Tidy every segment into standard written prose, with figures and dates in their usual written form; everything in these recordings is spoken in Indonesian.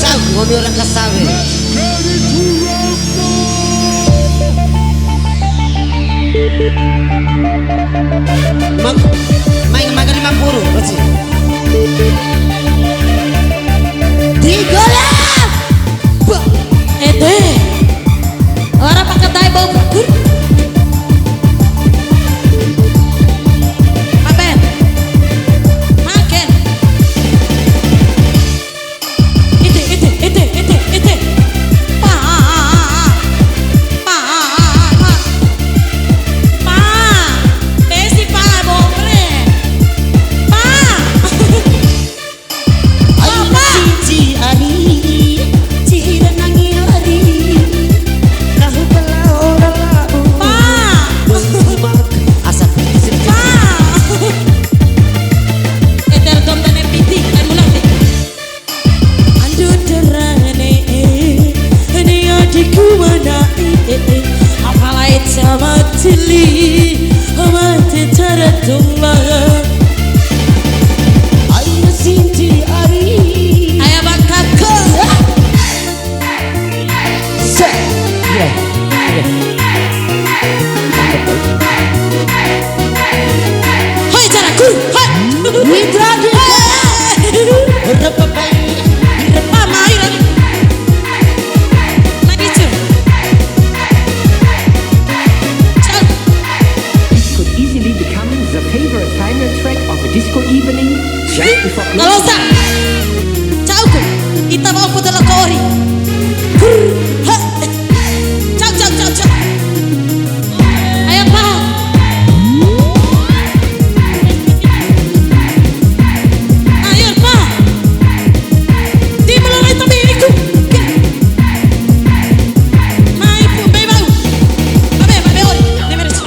Ngopi orang kasawe. Main makan 50 baci. Digolah. Ede. Orang pakai tai bau bagus. Makan. Makan. Ite. Pa. Besi pa bokre. Pa. Apa? Cici ari, cici nangi ari. Kahu belau belau. Pa. Asap pisir Pa. Eter dom dan piti ay mulai. Ando terane ini adikku mana apalai sama tili mati teratumah ayo sinci ari. ayah bakakku Se. Iya. hai caraku hai Mitra dia. Berapa bayi? mama ayo lagi cu Could easily become the favorite final track of a disco evening just before kalau usah cauku kita mau putar kori cau ayo pa ayo pa di melalui tabiku mai pun bebau babe oi nemeres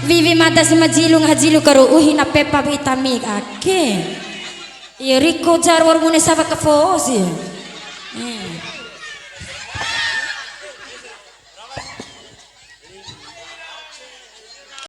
vivi mata si hajilu karo uhi na pepa vitamik ake. Iri ko jar war mune sabak ka fos.